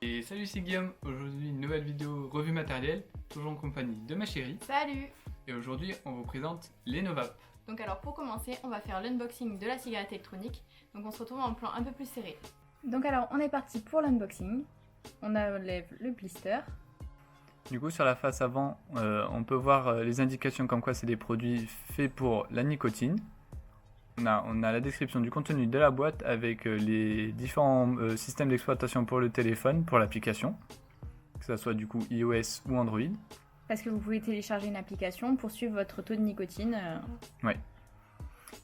Et salut, c'est Guillaume. Aujourd'hui, une nouvelle vidéo revue matérielle, toujours en compagnie de ma chérie. Salut! Et aujourd'hui, on vous présente les Novap. Donc alors pour commencer, on va faire l'unboxing de la cigarette électronique. Donc on se retrouve en plan un peu plus serré. Donc alors on est parti pour l'unboxing. On enlève le blister. Du coup, sur la face avant, on peut voir les indications comme quoi c'est des produits faits pour la nicotine. On a la description du contenu de la boîte avec les différents systèmes d'exploitation pour le téléphone, pour l'application, que ce soit du coup iOS ou Android. Parce que vous pouvez télécharger une application pour suivre votre taux de nicotine. Ouais.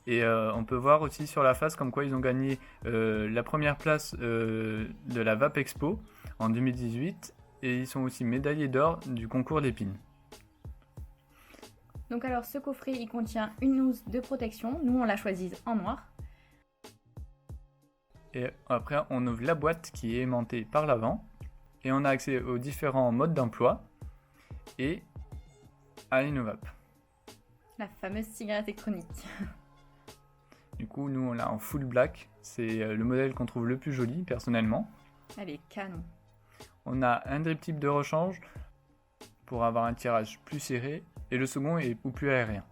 Et on peut voir aussi sur la face comme quoi ils ont gagné la première place de la Vape Expo en 2018 et ils sont aussi médaillés d'or du concours d'épines. Donc alors ce coffret il contient une housse de protection, nous on l'a choisie en noir. Et après on ouvre la boîte qui est aimantée par l'avant et on a accès aux différents modes d'emploi et à l'Innovap. La fameuse cigarette électronique. Du coup nous on l'a en full black, c'est le modèle qu'on trouve le plus joli personnellement. Elle est canon. On a un drip type de rechange pour avoir un tirage plus serré et le second est plus aérien.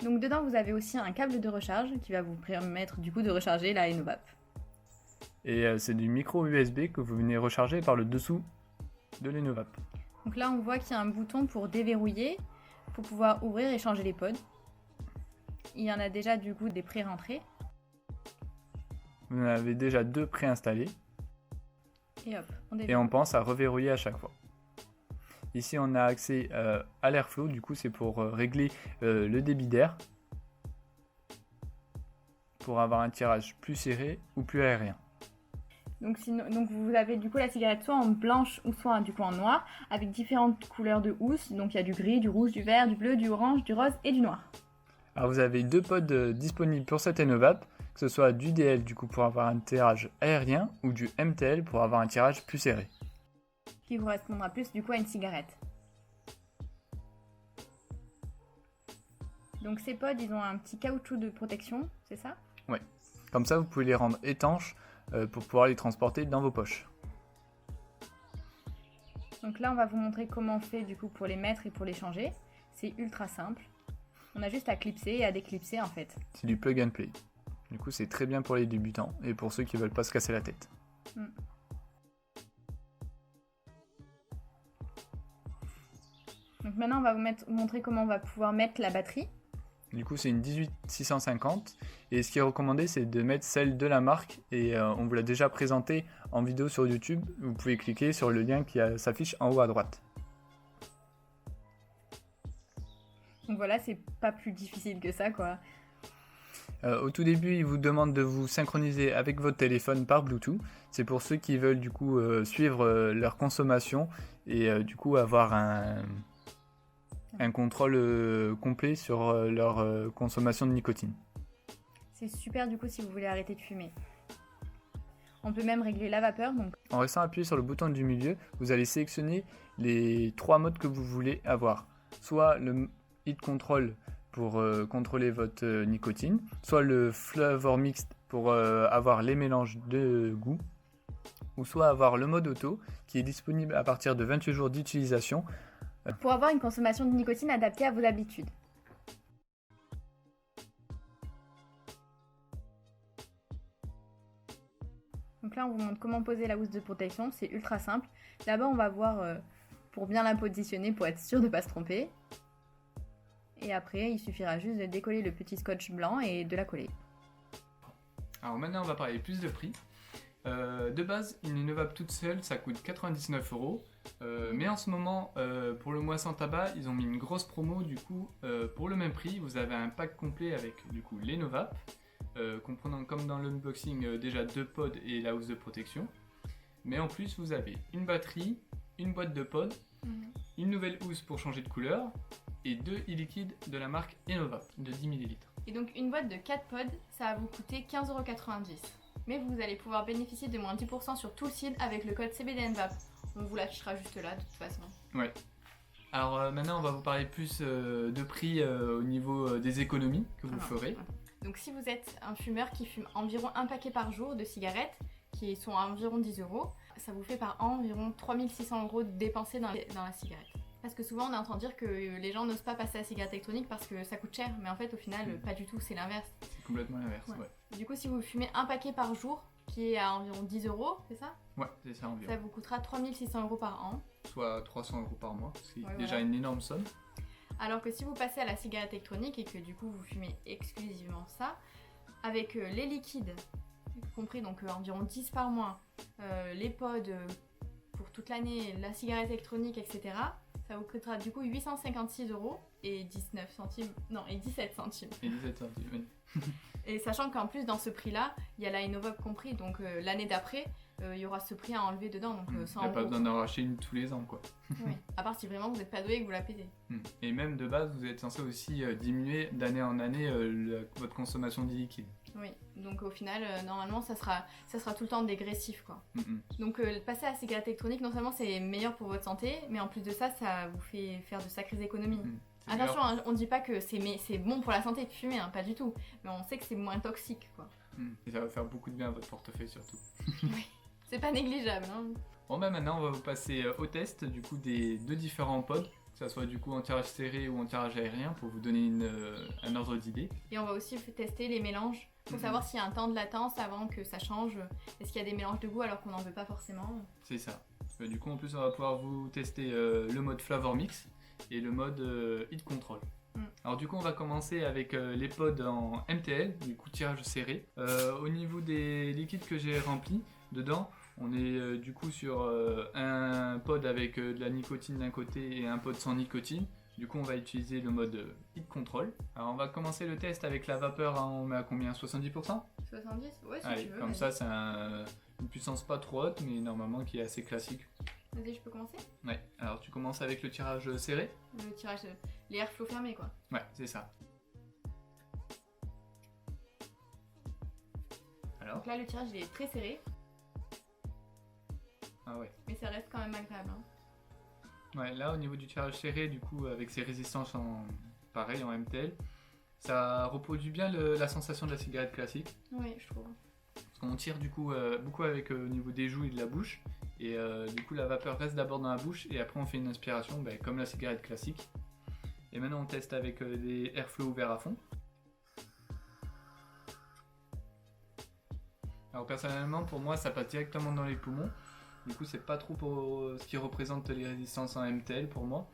Donc dedans vous avez aussi un câble de recharge qui va vous permettre du coup de recharger la Innovap. Et c'est du micro USB que vous venez recharger par le dessous de l'Innovap. Donc là on voit qu'il y a un bouton pour déverrouiller, pour pouvoir ouvrir et changer les pods. Il y en a déjà du coup des pré-rentrés. Vous en avez déjà deux préinstallés. Et hop, et on pense à reverrouiller à chaque fois. Ici on a accès à l'airflow, du coup c'est pour régler le débit d'air, pour avoir un tirage plus serré ou plus aérien. Donc vous avez du coup la cigarette soit en blanche ou soit du coup en noir, avec différentes couleurs de housse. Donc il y a du gris, du rouge, du vert, du bleu, du orange, du rose et du noir. Alors vous avez deux pods disponibles pour cette Innovap, que ce soit du DL du coup pour avoir un tirage aérien ou du MTL pour avoir un tirage plus serré. Qui correspondra plus du coup à une cigarette. Donc ces pods ils ont un petit caoutchouc de protection, c'est ça? Ouais, comme ça vous pouvez les rendre étanches pour pouvoir les transporter dans vos poches. Donc là on va vous montrer comment on fait du coup pour les mettre et pour les changer. C'est ultra simple. On a juste à clipser et à déclipser en fait. C'est du plug and play. Du coup c'est très bien pour les débutants et pour ceux qui veulent pas se casser la tête. Donc maintenant on va vous montrer comment on va pouvoir mettre la batterie. Du coup c'est une 18650 et ce qui est recommandé c'est de mettre celle de la marque et on vous l'a déjà présenté en vidéo sur YouTube. Vous pouvez cliquer sur le lien qui s'affiche en haut à droite. Donc voilà, c'est pas plus difficile que ça quoi. Au tout début, il vous demande de vous synchroniser avec votre téléphone par Bluetooth. C'est pour ceux qui veulent du coup suivre leur consommation et du coup avoir un contrôle complet sur leur consommation de nicotine. C'est super du coup si vous voulez arrêter de fumer. On peut même régler la vapeur. Donc. En restant appuyé sur le bouton du milieu, vous allez sélectionner les trois modes que vous voulez avoir. Soit le Heat Control pour contrôler votre nicotine, soit le Flavor Mixed pour avoir les mélanges de goût, ou soit avoir le mode auto qui est disponible à partir de 28 jours d'utilisation. Pour avoir une consommation de nicotine adaptée à vos habitudes. Donc là on vous montre comment poser la housse de protection, c'est ultra simple. D'abord on va voir pour bien la positionner pour être sûr de ne pas se tromper. Et après, il suffira juste de décoller le petit scotch blanc et de la coller. Alors maintenant, on va parler plus de prix. De base, une Innovap toute seule, ça coûte 99 €. Mais en ce moment, pour le mois sans tabac, ils ont mis une grosse promo. Du coup, pour le même prix, vous avez un pack complet avec du coup les Novap, comprenant comme dans l'unboxing déjà deux pods et la housse de protection. Mais en plus, vous avez une batterie, une boîte de pods, une nouvelle housse pour changer de couleur et deux e-liquides de la marque Innovap de 10 ml. Et donc une boîte de 4 pods, ça va vous coûter 15,90 €. Mais vous allez pouvoir bénéficier de moins 10% sur tout le site avec le code CBDNVAP. On vous l'affichera juste là de toute façon. Ouais. Alors maintenant on va vous parler plus de prix au niveau des économies que vous ferez. Donc si vous êtes un fumeur qui fume environ un paquet par jour de cigarettes, qui sont à environ 10 euros, ça vous fait par an environ 3600 euros dépensés dans la cigarette. Parce que souvent on entend dire que les gens n'osent pas passer à la cigarette électronique parce que ça coûte cher, mais en fait au final pas du tout, c'est l'inverse. C'est complètement l'inverse, ouais. Du coup si vous fumez un paquet par jour, qui est à environ 10 euros, c'est ça? Ouais, c'est ça environ. Ça vous coûtera 3600 euros par an. Soit 300 euros par mois, c'est déjà voilà. une énorme somme. Alors que si vous passez à la cigarette électronique et que du coup vous fumez exclusivement ça, avec les liquides, compris donc environ 10 par mois, les pods pour toute l'année, la cigarette électronique, etc., ça vous coûtera du coup 856 euros et 19 centimes, non, et 17 centimes. Et 17 centimes, oui. Et sachant qu'en plus dans ce prix-là, il y a la Innovop compris, donc l'année d'après, il y aura ce prix à enlever dedans, donc 100 euros. Il n'y a pas besoin d'en quoi. racheter une tous les ans, quoi. Oui, à part si vraiment vous n'êtes pas doué et que vous la pétez. Et même de base, vous êtes censé aussi diminuer d'année en année votre consommation de liquide. Oui, donc au final, normalement, ça sera tout le temps dégressif, quoi. Donc passer à la cigarette électronique, non seulement c'est meilleur pour votre santé, mais en plus de ça, ça vous fait faire de sacrées économies. Attention, hein, on ne dit pas que c'est bon pour la santé de fumer, hein, pas du tout. Mais on sait que c'est moins toxique, quoi. Et ça va faire beaucoup de bien à votre portefeuille, surtout. Oui, c'est pas négligeable, hein. Bon bah maintenant, on va vous passer au test du coup des deux différents pods, que ça soit du coup en tirage serré ou en tirage aérien, pour vous donner un ordre d'idée. Et on va aussi tester les mélanges, pour savoir s'il y a un temps de latence avant que ça change. Est-ce qu'il y a des mélanges de goût alors qu'on n'en veut pas forcément? C'est ça. Du coup, en plus, on va pouvoir vous tester le mode Flavor Mix et le mode Heat Control. Alors du coup on va commencer avec les pods en MTL, du coup tirage serré. Au niveau des liquides que j'ai remplis, dedans on est du coup sur un pod avec de la nicotine d'un côté et un pod sans nicotine. Du coup on va utiliser le mode Heat Control. Alors on va commencer le test avec la vapeur, hein, on met à combien? 70%? 70? Ouais, si allez, tu veux. comme ça c'est une puissance pas trop haute mais normalement qui est assez classique. Vas-y, je peux commencer? Ouais, alors tu commences avec le tirage serré? Le tirage, les airflow fermés, quoi. Ouais, c'est ça. Alors? Donc là, le tirage il est très serré. Ah ouais. Mais ça reste quand même agréable, hein. Ouais, là au niveau du tirage serré, du coup, avec ses résistances pareil en MTL, ça reproduit bien la sensation de la cigarette classique. Oui, je trouve. Parce qu'on tire du coup beaucoup avec au niveau des joues et de la bouche. Et du coup la vapeur reste d'abord dans la bouche et après on fait une inspiration comme la cigarette classique. Et maintenant on teste avec des airflow ouverts à fond. Alors personnellement pour moi ça passe directement dans les poumons. Du coup c'est pas trop pour ce qui représente les résistances en MTL pour moi.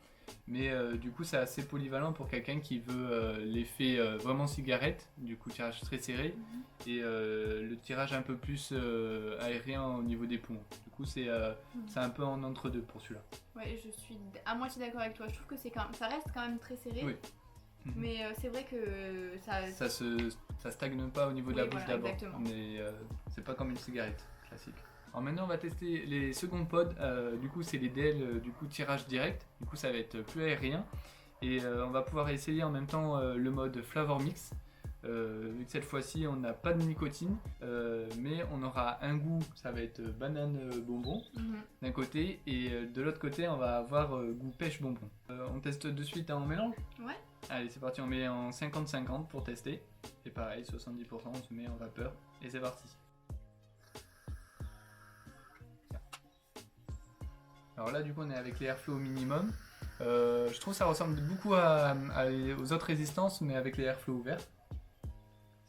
Mais du coup c'est assez polyvalent pour quelqu'un qui veut l'effet vraiment cigarette, du coup tirage très serré, et le tirage un peu plus aérien au niveau des poumons. Du coup c'est un peu en entre-deux pour celui-là. Ouais, je suis à moitié d'accord avec toi, je trouve que ça reste quand même très serré. Oui. Mais c'est vrai que ça stagne pas au niveau de la bouche d'abord, exactement. mais c'est pas comme une cigarette classique. Alors maintenant on va tester les secondes pods, du coup c'est les DL du coup tirage direct, du coup ça va être plus aérien et on va pouvoir essayer en même temps le mode Flavor Mix, vu que cette fois-ci on n'a pas de nicotine, mais on aura un goût, ça va être banane bonbon d'un côté et de l'autre côté on va avoir goût pêche bonbon. On teste de suite en mélange? Ouais. Allez c'est parti, on met en 50-50 pour tester, et pareil 70% on se met en vapeur et c'est parti. Alors là du coup on est avec les airflow au minimum. Je trouve que ça ressemble beaucoup aux autres résistances mais avec les airflow ouverts.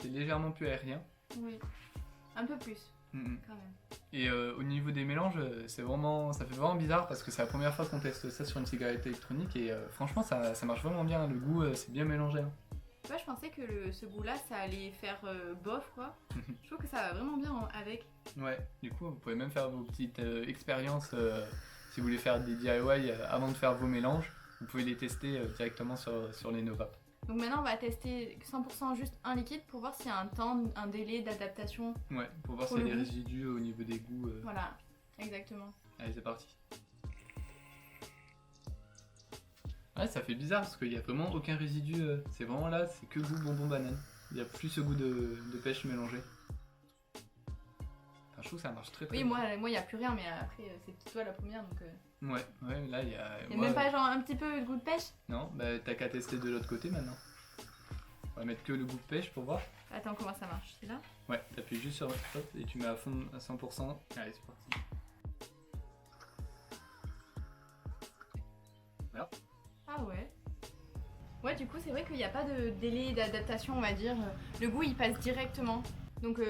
C'est légèrement plus aérien. Oui, un peu plus quand même. Et au niveau des mélanges, ça fait vraiment bizarre parce que c'est la première fois qu'on teste ça sur une cigarette électronique et franchement ça marche vraiment bien, le goût c'est bien mélangé. Hein. Ouais, je pensais que ce goût-là, ça allait faire bof, quoi. Je trouve que ça va vraiment bien avec. Ouais, du coup, vous pouvez même faire vos petites expériences si vous voulez faire des DIY avant de faire vos mélanges. Vous pouvez les tester directement sur les Novap. Donc maintenant, on va tester 100% juste un liquide pour voir s'il y a un délai d'adaptation. Ouais, pour voir s'il y a des résidus au niveau des goûts. Voilà, exactement. Allez, c'est parti. Ouais, ça fait bizarre parce qu'il n'y a vraiment aucun résidu. C'est vraiment là, c'est que goût bonbon banane. Il n'y a plus ce goût de pêche mélangé. Enfin, je trouve que ça marche très Oui, bien. moi il n'y a plus rien, mais après, c'est toi la première donc. Ouais, là il y a. Il n'y a même pas genre un petit peu de goût de pêche? Non, bah t'as qu'à tester de l'autre côté maintenant. On va mettre que le goût de pêche pour voir. Attends, comment ça marche? C'est là? Ouais, t'appuies juste sur stop et tu mets à fond à 100%. Allez, c'est parti. Voilà. Ah ouais. Ouais, du coup, c'est vrai qu'il n'y a pas de délai d'adaptation, on va dire. Le goût, il passe directement. Donc,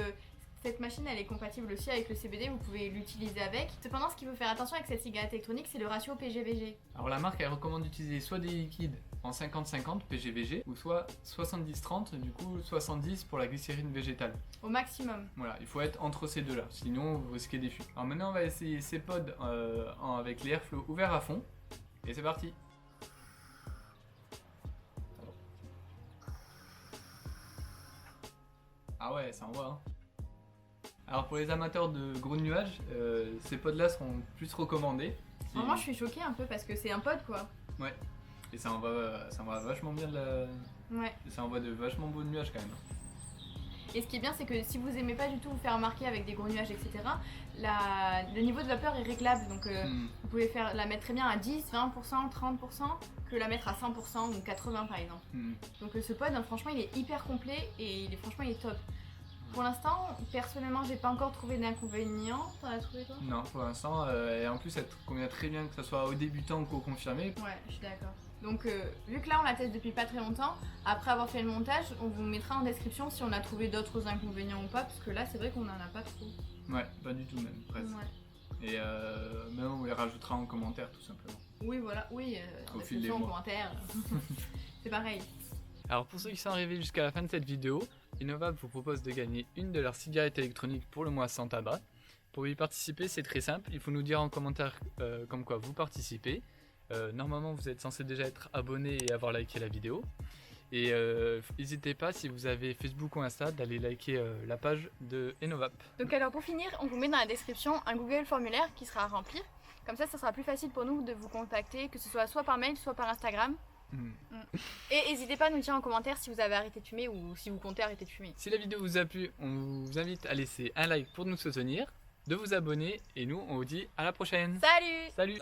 cette machine, elle est compatible aussi avec le CBD, vous pouvez l'utiliser avec. Cependant, ce qu'il faut faire attention avec cette cigarette électronique, c'est le ratio PG-VG. Alors la marque, elle recommande d'utiliser soit des liquides en 50-50 PG-VG ou soit 70-30, du coup 70 pour la glycérine végétale. Au maximum. Voilà, il faut être entre ces deux-là, sinon vous risquez des fuites. Alors maintenant, on va essayer ces pods avec les airflow ouverts à fond. Et c'est parti. Ah ouais, ça envoie. Hein. Alors pour les amateurs de gros nuages, ces pods là seront plus recommandés. Alors moi je suis choquée un peu parce que c'est un pod quoi. Ouais. Et ça envoie vachement bien Ouais. ça envoie de vachement beaux nuages quand même. Et ce qui est bien, c'est que si vous aimez pas du tout vous faire remarquer avec des gros nuages, etc., le niveau de vapeur est réglable. Donc vous pouvez la mettre très bien à 10, 20%, 30%, que la mettre à 100% ou 80% par exemple. Donc ce pod, franchement, il est hyper complet et franchement, il est top. Pour l'instant, personnellement, j'ai pas encore trouvé d'inconvénients. T'en as trouvé toi? Non, pour l'instant, et en plus, elle convient très bien que ce soit aux débutants qu'aux confirmés. Ouais, je suis d'accord. Donc, vu que là, on la teste depuis pas très longtemps, après avoir fait le montage, on vous mettra en description si on a trouvé d'autres inconvénients ou pas, parce que là, c'est vrai qu'on en a pas trop. Ouais, pas du tout même, presque. Ouais. Et même on les rajoutera en commentaire tout simplement. Oui, voilà, oui, en Au fil des description, en mois. commentaire, c'est pareil. Alors pour ceux qui sont arrivés jusqu'à la fin de cette vidéo, Innovap vous propose de gagner une de leurs cigarettes électroniques pour le mois sans tabac. Pour y participer, c'est très simple, il faut nous dire en commentaire comme quoi vous participez. Normalement vous êtes censé déjà être abonné et avoir liké la vidéo. Et n'hésitez pas, si vous avez Facebook ou Insta, d'aller liker la page de Innovap. Donc alors pour finir, on vous met dans la description un Google formulaire qui sera à remplir. Comme ça sera plus facile pour nous de vous contacter, que ce soit par mail, soit par Instagram. Et n'hésitez pas à nous dire en commentaire si vous avez arrêté de fumer ou si vous comptez arrêter de fumer. Si la vidéo vous a plu, on vous invite à laisser un like pour nous soutenir, de vous abonner et nous on vous dit à la prochaine. Salut! Salut!